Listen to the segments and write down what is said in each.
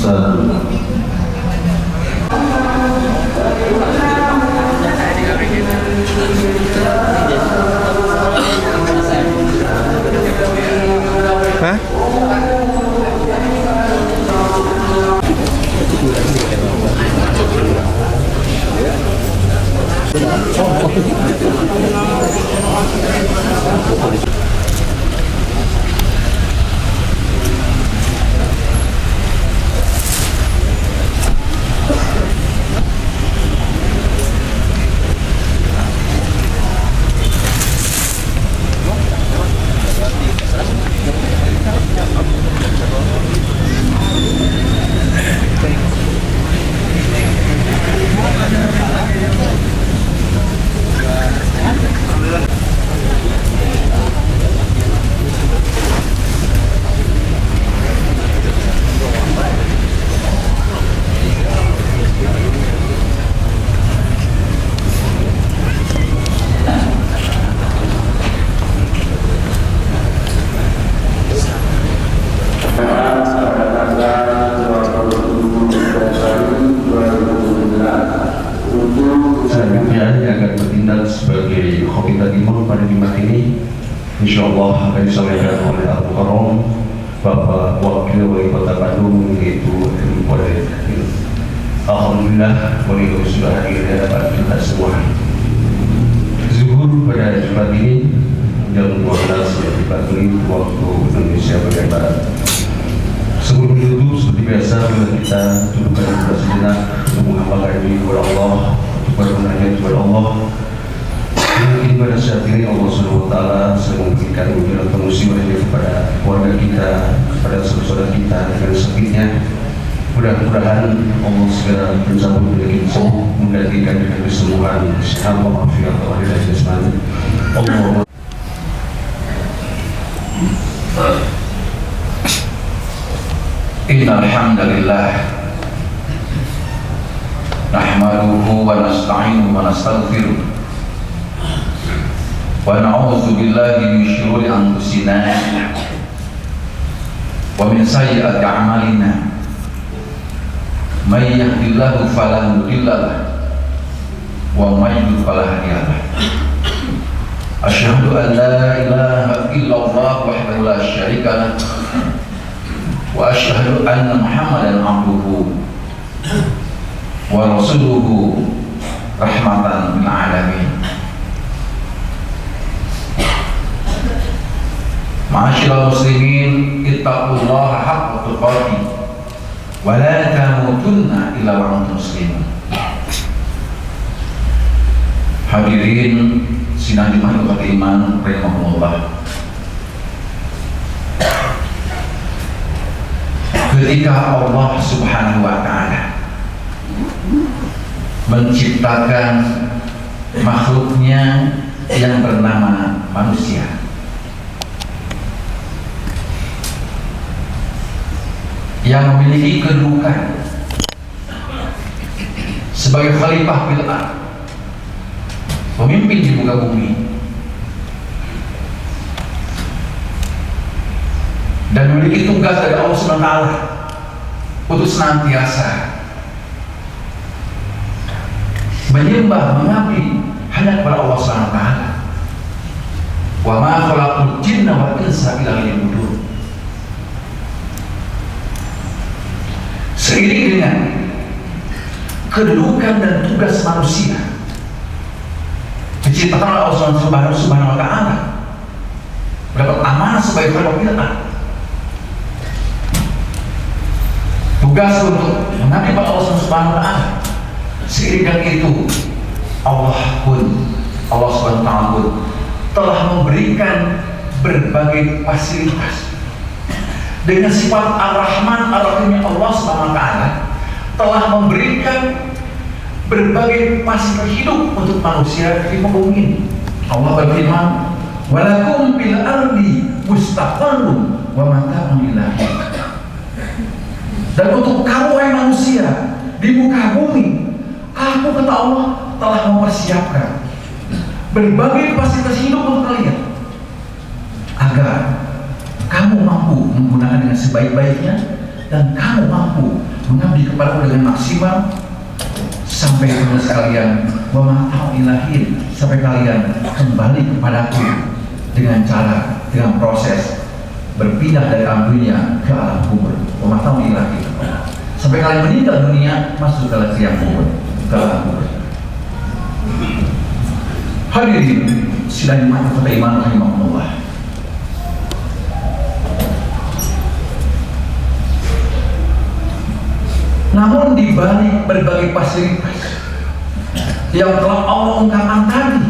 Satu. Hah? Selanjutnya yang akan bertindak sebagai khotibah imam pada Jumat ini, insyaallah akan disampaikan oleh Al-Mukarram Bapak Wakil Wali Kota Bandung, yaitu Wali. Alhamdulillah, wali sudah hadir di hadapan kita semua. Zuhur pada Jumat ini jam 12.45 waktu Indonesia bagian Barat. Sebelum ditutup, seperti biasa, kita dudukkan sejenak untuk menghambakan diri kepada Allah, untuk bermunajat kepada Allah. Mungkin pada saat ini Allah SWT sedang memberikan ujian atau musibah kepada keluarga kita, kepada saudara kita dengan sakitnya. Mudah-mudahan Allah segera mencabut dari kita, menggantikan dengan kesembuhan, sehat, walafiat, dan jasmani. Allah. Innal hamdalillah nahmaduhu wa nasta'inuhu wa nastaghfiruh wa na'udzu billahi min shururi anfusina wa min sayyiati a'malina may yahdihillahu fala mudilla lahu wa may yudlil fala hadiya lahu. Asyhadu an la ilaha illallah wahdahu la syarika lahu wa asyhadu anna Muhammadan abduhu wa rasuluhu rahmatan lil alamin. Ma'asyiral muslimin, ittaqullaha haqqa tuqatih wa la tamutunna illa wa antum muslimun. Hadirin sidang Jumat iman rahimahumullah. Ketika Allah Subhanahu wa Ta'ala menciptakan makhluknya yang bernama manusia, yang memiliki kedudukan sebagai khalifah fil ardh, pemimpin di muka bumi, dan memiliki tugas dari Allah SWT untuk senantiasa menyembah, mengabdi hanya kepada Allah SWT. Wa ma khalaqul jinna wal insa illa liya'budun. Seiring dengan kedudukan dan tugas manusia diciptakan oleh Allah Subhanahu wa Ta'ala, mendapat amanah sebagai khalifah, tugas untuk mengabdi pada Allah Subhanahu wa Ta'ala. Seiring dengan itu, Allah Subhanahu wa Ta'ala pun telah memberikan berbagai fasilitas dengan sifat Ar-Rahman Ar-Rahimnya. Allah Subhanahu wa Ta'ala telah memberikan berbagai fasilitas hidup untuk manusia di muka bumi ini. Allah berfirman, "Walakum fil ardi mustaqarrun wa mata'un ila hin." Dan untuk kamu wahai manusia di muka bumi, aku kata Allah telah mempersiapkan berbagai fasilitas hidup untuk kalian agar kamu mampu menggunakan dengan sebaik-baiknya dan kamu mampu mengabdi kepadamu dengan maksimal sampai kepada sekalian wa ma'al ilahin, sampai kalian kembali kepadaku dengan cara, dengan proses berpindah dari alam dunia ke alam kubur. Wa ma'al ilahin, sampai kalian meninggal dunia masuk ke liang kubur, ke alam kubur. Hadirin sidang iman kata iman rahimahullah. Namun di balik berbagai fasilitas yang telah Allah ungkapkan tadi,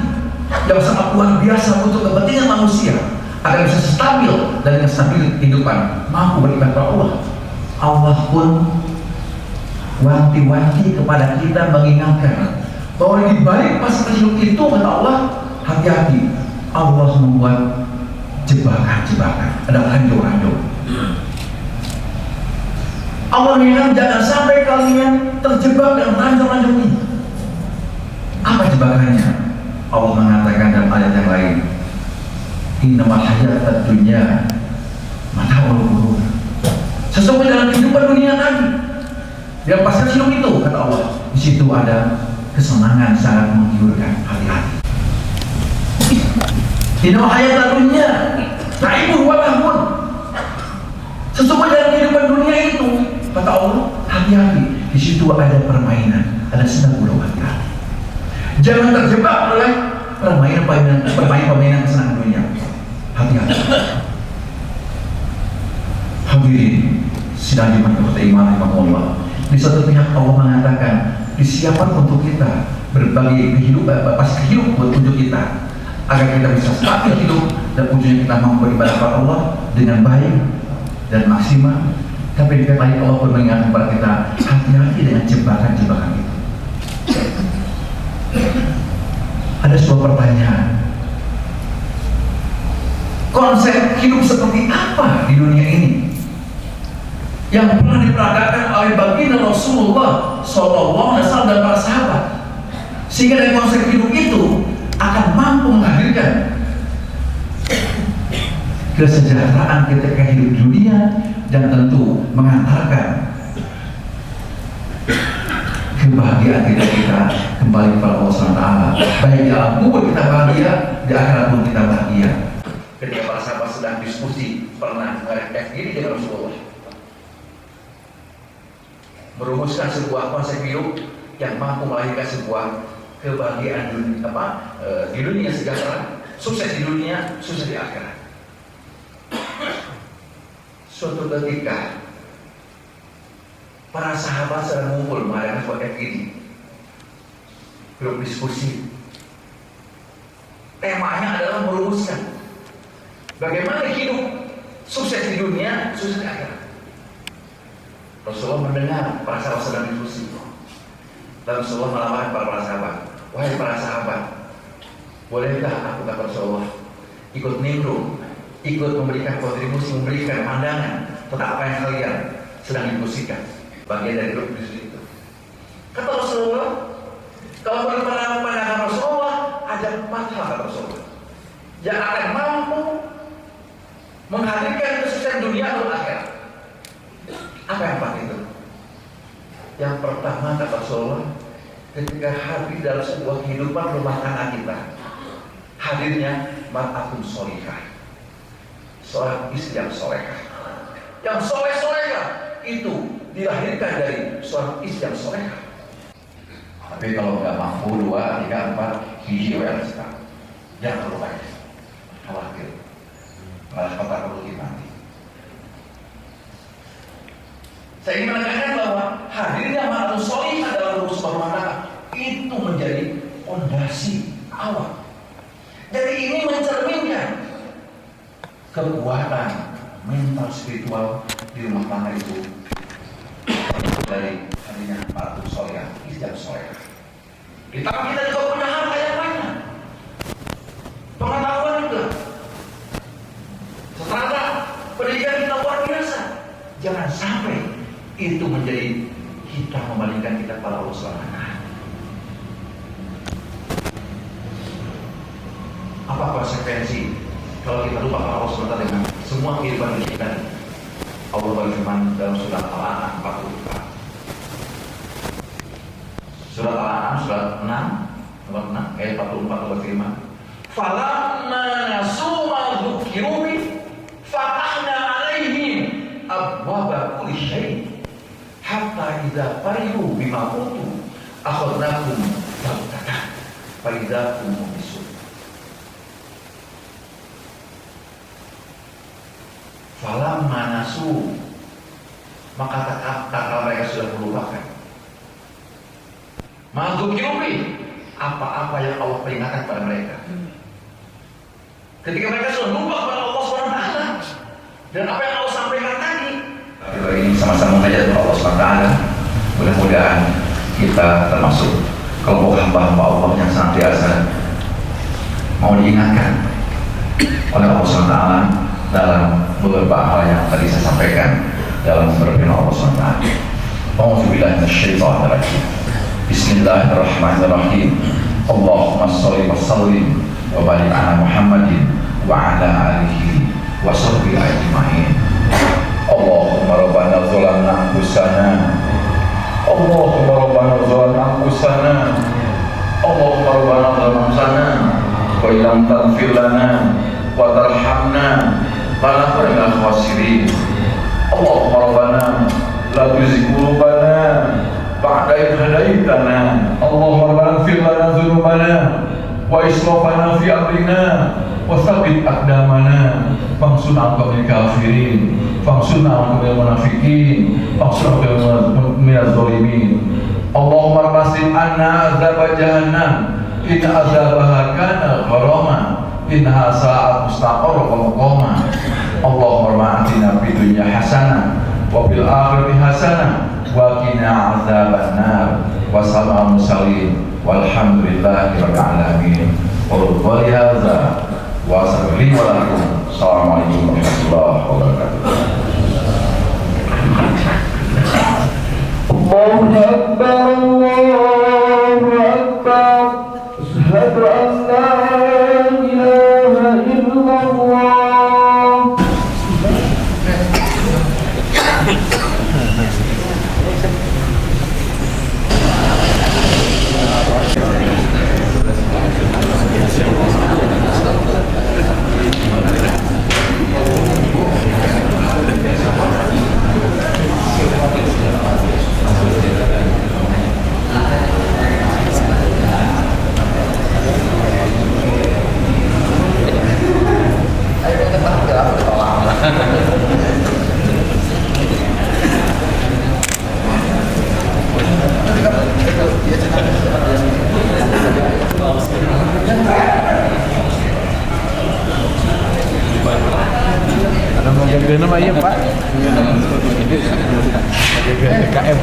yang sangat luar biasa untuk kepentingan manusia agar bisa stabil dan dengan stabil kehidupan mampu beribadah kepada Allah, Allah pun wanti-wanti kepada kita mengingatkan bahwa di balik fasilitas hidup itu, kata Allah, hati-hati, Allah membuat jebakan-jebakan, ada ranjau-ranjau. Allah mengingatkan jangan sampai kalian terjebak dalam ranjau-ranjau ini. Apa jebakannya? Allah mengatakan dalam ayat yang lain, innamal hayatad dunya mata'ul ghurur. Sesungguhnya dalam kehidupan dunia tadi, dalam pasal hidup itu, kata Allah, di situ ada kesenangan sangat menggiurkan. Hati-hati. Innamal hayatad dunya la'ibun wa lahun. Sesungguhnya dalam kehidupan dunia itu, kata Allah, hati-hati, di situ ada permainan, ada senang gurau. Hati-hati, jangan terjebak oleh permainan kesenangan dunia. Hati-hati. Hadirin sidang iman kepada iman rahimahullah. Di satu pihak Allah mengatakan disiapkan untuk kita berbagai kehidupan, pasti hidup buat untuk kita agar kita bisa stabil hidup dan ujungnya kita mampu beribadah kepada Allah dengan baik dan maksimal. Tapi di pihak lain Allah pun mengingatkan kepada kita, hati-hati dengan jebakan-jebakan itu. Ada sebuah pertanyaan, konsep hidup seperti apa di dunia ini yang pernah diperagakan oleh baginda Rasulullah SAW dan para sahabat, sehingga dari konsep hidup itu akan mampu menghadirkan kesejahteraan ketika hidup di dunia dan tentu mengantarkan kebahagiaan kita kembali kepada Allah SWT. Baik di alam kubur kita bahagia, di akhirat pun kita bahagia. Ketika para sahabat sedang diskusi, pernah mereka diri dengan Rasulullah, merumuskan sebuah konsep hidup yang mampu melahirkan sebuah kebahagiaan di dunia sejahtera, sukses di dunia, sukses di akhirat. Suatu ketika para sahabat sedang mengumpul mengadakan sebuah FGD, grup diskusi. Temanya adalah merumuskan bagaimana hidup sukses di dunia, sukses di akhirat. Rasulullah mendengar para sahabat sedang diskusi. Lalu Rasulullah melamar para sahabat, wahai para sahabat, bolehkah aku, kata Rasulullah, ikut nimbrung, ikut memberikan kontribusi, memberikan pandangan tentang apa yang kalian sedang diskusikan, bagian dari grup diskusi itu. Kata Rasulullah, kalau menurut pandangan Rasulullah, ada 4 hal, kata Rasulullah, yang akan mampu menghadirkan kesuksesan dunia atau akhirat. Apa yang 4 itu? Yang pertama, kata Rasulullah, ketika hadir dalam sebuah kehidupan rumah tangga kita, hadirnya mar'atun sholihah, seorang istri yang solehah. Yang soleh-solehah itu dilahirkan dari seorang istri yang solehah. Tapi kalau nggak mampu 2, 3, 4, hiji yang sekarang, jangan terlalu baik, khawatir, malah kata perlu mati. Saya ingin menekankan bahwa hadirnya mar'atun sholihah dalam sebuah rumah tangga itu menjadi fondasi awal. Jadi ini mencerminkan kekuatan mental spiritual di rumah tangga itu dari hadirnya mar'atun sholihah, istri yang solehah. Ditambah kita juga punya harta yang banyak, pengetahuan juga, strata pendidikan kita luar biasa. Jangan sampai itu menjadi kita membalikan kita pada Allah SWT. Apa konsekuensi kalau kita lupa pada Allah SWT dengan semua kehidupan kita? Allah berfirman dalam surah Al-An'am 44, surat 6 ayat 44-45. Falamma nasu ma dzukiru bi fatahna alaihim abwaba kulli syai' hatta idza farihu bima utu akhadnakum baghtatan fa idza hum mublisun. Falamma nasu, maka tatkala mereka sudah melupakan ma dzukiru bi, apa-apa yang Allah peringatkan pada mereka. Ketika mereka sudah lupa kepada Allah SWT dan apa yang Allah sampaikan tadi. Hari ini sama-sama mengajar Allah SWT. Mudah-mudahan kita termasuk kelompok hamba-hamba Allah yang senantiasa mau diingatkan oleh Allah SWT dalam beberapa hal yang tadi saya sampaikan dalam berfirman Allah SWT. A'udzubillahi minasyaitonir rajim. Bismillahirrahmanirrahim. Allahumma shalli wa sallim wa barik ala Muhammadin wa ala alihi wa sahbihi ajma'in. Allahumma rabbana zalamna anfusana. Allahumma rabbana zalamna anfusana. Allahumma rabbana zalamna anfusana wa illam taghfir lana wa tarhamna lanakunanna minal khasirin. Allahumma rabbana la tuzigh qulubana ba'da idh hadaitana. Allahumma rabbana ighfir lana dzunubana wa israfana fi amrina wa tsabbit aqdamana fansurna 'alal kafirin fansurna 'alal munafiqin fansurna 'alal minaz zalimin. Allahumma rabbasif anna azab jahannam inna azabaha kana gharama innaha sa'at mustaqarra wa muqama. Allahumma atina fid dunya hasanah wa fil akhirati hasanah wa qina adzabannar. Wassalamu mursalin walhamdulillahi rabbil alamin. Wa hadza wa sallallahu wa lakum. Assalamualaikum warahmatullahi wabarakatuh. Allahu akbar, Allahu akbar. Asyhadu an la ilaha illallah. Ada mau jaga nama iya Pak? Jaga DKM.